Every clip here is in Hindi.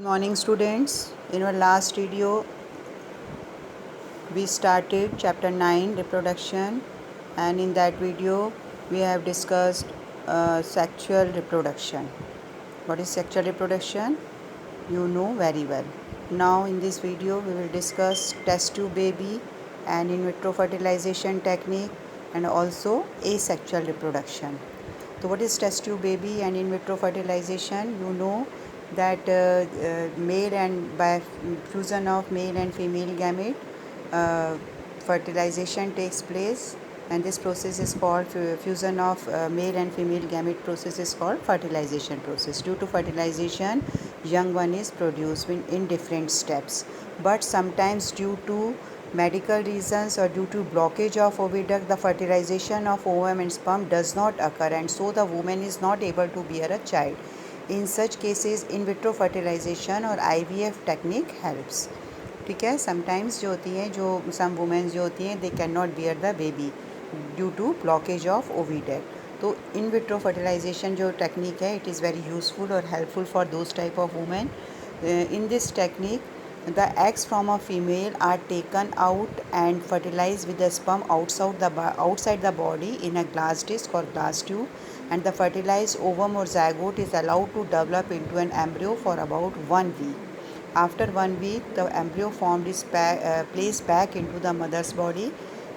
Morning students. In our last video we started chapter 9 reproduction, and in that video we have discussed sexual reproduction. What is sexual reproduction? You know very well. Now in this video we will discuss test tube baby and in vitro fertilization technique and also asexual reproduction. So what is test tube baby and in vitro fertilization? You know that male and by fusion of male and female gamete fertilization takes place, and this process is called fusion of male and female gamete process is called fertilization process. Due to fertilization young one is produced in different steps, but sometimes due to medical reasons or due to blockage of oviduct the fertilization of ovum and sperm does not occur, and so the woman is not able to bear a child. In such cases in vitro fertilization और IVF टेक्निक हेल्प्स. ठीक है. समटाइम्स जो होती हैं, जो सम वुमेन्स जो होती हैं, they can not bear the baby due to blockage of oviduct. तो इन विट्रो फर्टिलाइजेशन जो टेक्निक है, इट इज़ वेरी यूजफुल और helpful for those type of women. In this technique the eggs from a female are taken out and fertilized with the sperm outside the body in a glass disc or glass tube, and the fertilized ovum or zygote is allowed to develop into an embryo for about 1 week. After 1 week, the embryo formed is placed back into the mother's body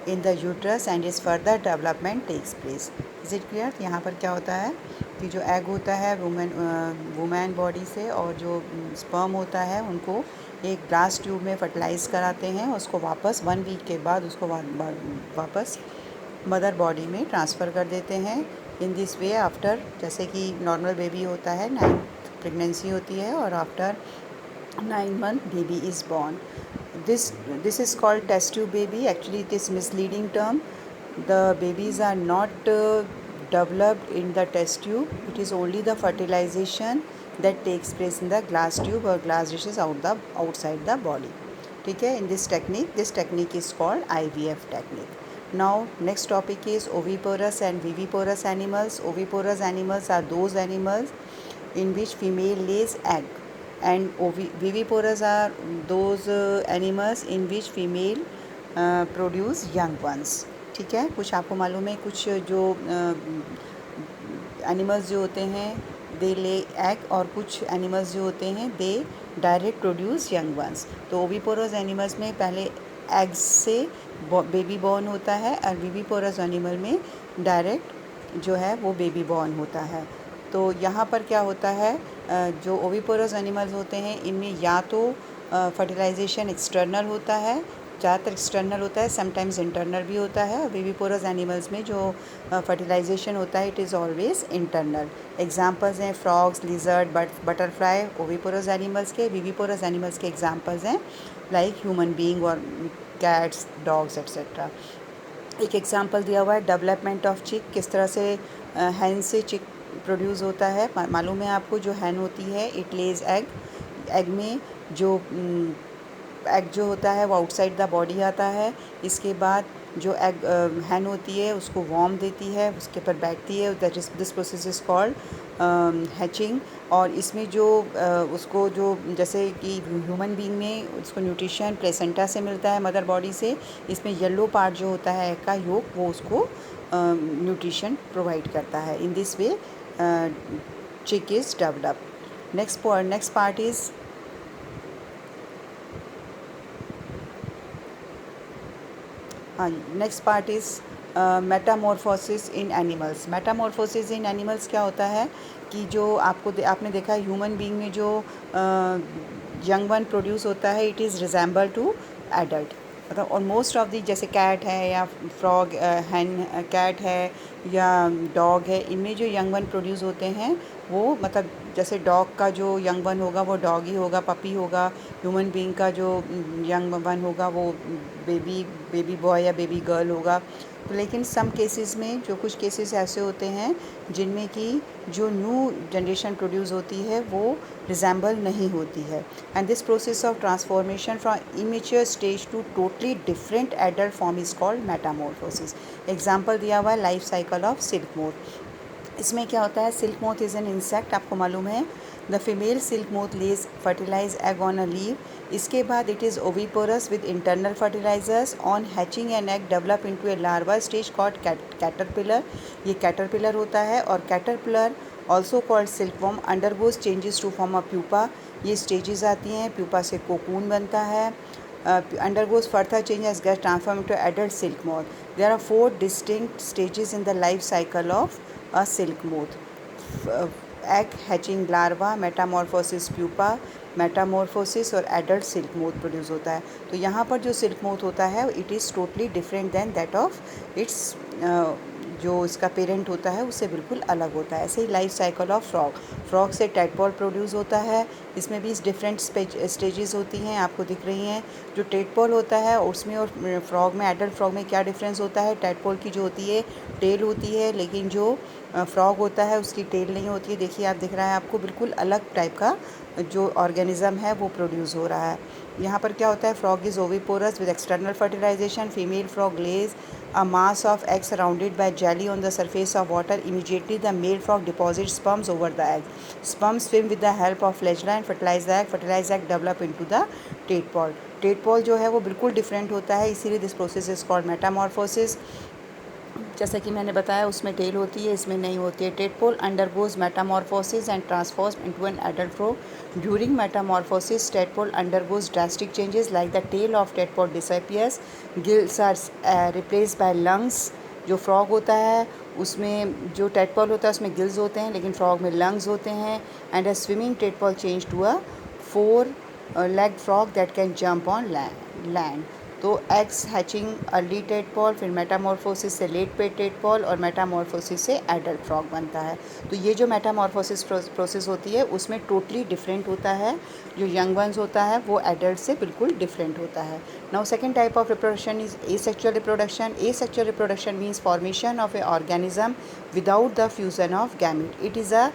in the uterus and its further development takes place. Is it clear? यहाँ पर क्या होता है कि जो एग होता है वुमेन बॉडी से और जो स्पर्म होता है उनको एक ग्लास ट्यूब में फर्टिलाइज़ कराते हैं, उसको वापस 1 वीक के बाद उसको वापस मदर बॉडी में ट्रांसफ़र कर देते हैं. इन दिस वे आफ्टर, जैसे कि नॉर्मल बेबी होता है, 9th प्रेगनेंसी होती है और after 9 month baby is born. This is called test tube baby. Actually it is misleading term. The babies are not developed in the test tube. It is only the fertilization that takes place in the glass tube or glass dishes outside the body. ठीक है. In this technique is called IVF technique. Now next topic is oviparous and viviparous animals. Oviparous animals are those animals in which female lays egg, and viviparous are those animals in which female produce young ones. ठीक है. कुछ आपको मालूम है, कुछ जो एनिमल्स जो होते हैं दे ले एग, और कुछ एनिमल्स जो होते हैं दे डायरेक्ट प्रोड्यूस यंग वंस. तो ओविपोरस एनिमल्स में पहले एग्स से बेबी बॉर्न होता है, और विविपोरस एनिमल में डायरेक्ट जो है वो बेबी बॉर्न होता है. तो यहाँ पर क्या होता है, जो ओविपोरस एनिमल्स होते हैं इनमें या तो फर्टिलाइजेशन एक्सटर्नल होता है, ज़्यादातर एक्सटर्नल होता है, समटाइम्स इंटरनल भी होता है. और विविपोरस एनिमल्स में जो फर्टिलाइजेशन होता है it is always internal. Examples हैं frogs, lizard, butterfly oviparous animals के. विविपोरस एनिमल्स के एग्जांपल्स हैं लाइक ह्यूमन बीइंग और कैट्स, डॉग्स एक्सेट्रा. एक एग्जांपल दिया हुआ है डेवलपमेंट ऑफ चिक. किस तरह से हैन से चिक प्रोड्यूस होता है. मालूम है आपको, जो हैन होती है इट लेज एग. एग में जो एग जो होता है वो आउटसाइड द बॉडी आता है. इसके बाद जो एग हैन होती है उसको वॉर्म देती है, उसके ऊपर बैठती है. That is this process is called hatching. और इसमें जो उसको जो जैसे कि ह्यूमन बीइंग में उसको न्यूट्रिशन प्लेसेंटा से मिलता है, मदर बॉडी से. इसमें येलो पार्ट जो होता है एग का योक, वो उसको न्यूट्रिशन प्रोवाइड करता है. In this way chick is developed. Next part is Metamorphosis in animals. Metamorphosis in animals क्या होता है कि जो आपने देखा है ह्यूमन बीइंग में जो यंग वन प्रोड्यूस होता है it is resemble to adult. मतलब और मोस्ट ऑफ दी, जैसे कैट है या फ्रॉग हैन कैट है या डॉग है, इनमें जो यंग वन प्रोड्यूस होते हैं वो मतलब जैसे डॉग का जो यंग वन होगा वो डॉग ही होगा, पपी होगा. ह्यूमन बीइंग का जो यंग वन होगा वो बेबी बॉय या बेबी गर्ल होगा. तो लेकिन सम केसेस में, जो कुछ केसेस ऐसे होते हैं जिनमें कि जो न्यू जनरेशन प्रोड्यूस होती है वो रिजेंबल नहीं होती है. And this process of transformation from immature stage to totally different adult form is called metamorphosis. Example दिया हुआ है life cycle of silk moth. इसमें क्या होता है, silk moth is an insect. आपको मालूम है the female silk moth lays fertilize egg on a leave. इसके बाद it is oviparous with internal fertilizers. On hatching an egg develop into a larva stage called caterpillar. ये कैटरपिलर होता है। और caterpillar also called silkworm undergoes changes to form a pupa. ये स्टेजेस आती हैं, प्यूपा से कोकून बनता है। Undergoes further changes, gets transformed into adult silk moth. There are 4 distinct stages in the life cycle of a silk moth. Egg hatching, larva, metamorphosis, pupa, Metamorphosis और एडल्ट सिल्क मोथ प्रोड्यूस होता है। तो यहाँ पर जो सिल्क मोथ होता है it is totally different than that of its जो इसका पेरेंट होता है उससे बिल्कुल अलग होता है। ऐसे ही life cycle of frog, frog से टेडपोल प्रोड्यूस होता है। इसमें भी डिफरेंट स्टेजेस होती हैं, आपको दिख रही हैं। जो टेडपोल होता है उसमें और फ्रॉग में, एडल्ट फ्रॉग में क्या डिफरेंस होता है? टेडपोल की जो होती है टेल होती है, लेकिन जो फ्रॉग होता है उसकी टेल नहीं होती है। देखिए आप, दिख रहा है आपको, बिल्कुल अलग टाइप का जो ऑर्गेनिज्म है वो प्रोड्यूस हो रहा है। यहाँ पर क्या होता है? Frog is oviparous with external fertilization. Female frog lays a mass of eggs surrounded by jelly on the surface of water. Immediately the male frog deposits sperms over the egg. Sperms swim with the help of flagella and fertilize the egg. Fertilized egg develop into the tadpole. Tadpole जो है वो बिल्कुल डिफरेंट होता है, इसीलिए this process is called Metamorphosis. जैसा कि मैंने बताया उसमें टेल होती है, इसमें नहीं होती है। Tadpole undergoes metamorphosis and transforms into an adult frog. During metamorphosis tadpole undergoes drastic changes like the tail of tadpole disappears, gills are replaced by lungs. जो फ्रॉग होता है उसमें, जो टेडपोल होता है उसमें गिल्स होते हैं, लेकिन फ्रॉग में लंग्स होते हैं। And a swimming tadpole change to a 4 leg frog that can jump on land. तो एग्स हैचिंग अर्ली टेडपोल, फिर मेटामॉर्फोसिस से लेट पे टेडपोल और मेटामॉर्फोसिस से एडल्ट फ्रॉग बनता है। तो ये जो मेटामॉर्फोसिस प्रोसेस होती है उसमें टोटली डिफरेंट होता है। जो यंग वंस होता है वो एडल्ट से बिल्कुल डिफरेंट होता है। Now second type of reproduction is asexual reproduction. Asexual reproduction means formation of A organism without the fusion of gamete. It is a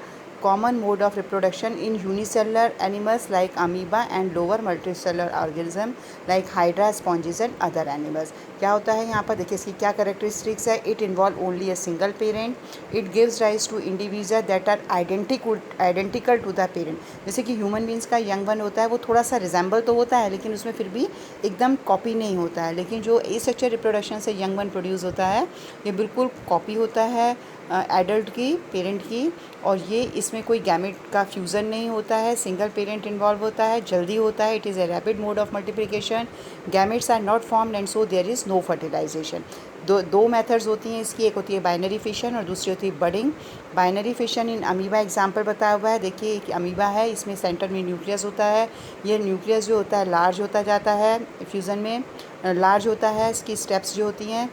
common mode of reproduction in unicellular animals like amoeba and lower multicellular organism like hydra, sponges and other animals. क्या होता है यहाँ पर? देखिए इसकी क्या कैरेक्टरिस्टिक्स है। It involve only a single parent. It gives rise to individual that are identical to the parent. जैसे कि ह्यूमन बींग्स का यंग वन होता है वो थोड़ा सा रिजेंबल तो होता है, लेकिन उसमें फिर भी एकदम कॉपी नहीं होता है। लेकिन जो एसेक्सुअल रिप्रोडक्शन से यंग वन प्रोड्यूस होता है ये बिल्कुल कॉपी होता है एडल्ट की, पेरेंट की। और ये इसमें कोई गैमेट का फ्यूज़न नहीं होता है, सिंगल पेरेंट इन्वॉल्व होता है, जल्दी होता है। It is a rapid mode of multiplication. Gametes are not formed and so there is no fertilisation. दो मेथड्स होती हैं इसकी, एक होती है बाइनरी फिशन और दूसरी होती है budding. Binary fission in amoeba example बताया हुआ है। देखिए एक अमीबा है, इसमें सेंटर में न्यूक्लियस होता है। ये न्यूक्लियस जो होता है लार्ज होता जाता है, फ्यूज़न में लार्ज होता है। इसकी स्टेप्स जो होती हैं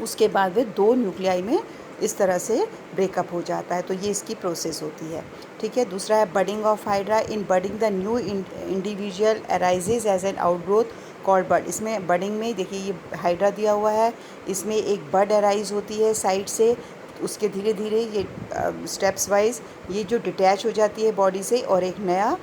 उसके बाद वे 2 न्यूक्लियाई में इस तरह से ब्रेकअप हो जाता है। तो ये इसकी प्रोसेस होती है, ठीक है। दूसरा है budding of hydra. In budding the new individual arises as an outgrowth called bud. इसमें बडिंग में देखिए ये हाइड्रा दिया हुआ है, इसमें एक बड अराइज होती है साइड से। उसके धीरे धीरे ये स्टेप्स वाइज ये जो डिटैच हो जाती है बॉडी से और एक नया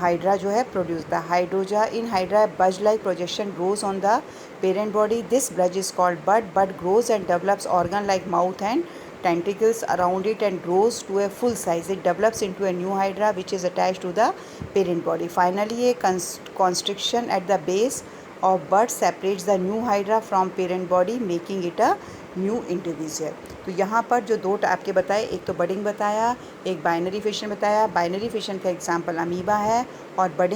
हाइड्रा जो है प्रोड्यूस द हाइड्रोजा। इन हाइड्रा बज like projection grows on the parent body. This bud is called bud. Bud grows and develops organ like mouth and tentacles around it and grows to a full size. It develops into a new hydra which is attached to the parent body. Finally, a constriction at the base of bud separates the new hydra from parent body, making it a new individual. तो यहाँ पर जो 2 टाइप के बताए, एक तो बडिंग बताया, एक बाइनरी फिशन बताया। बाइनरी फिशन का एग्जाम्पल अमीबा है और बडिंग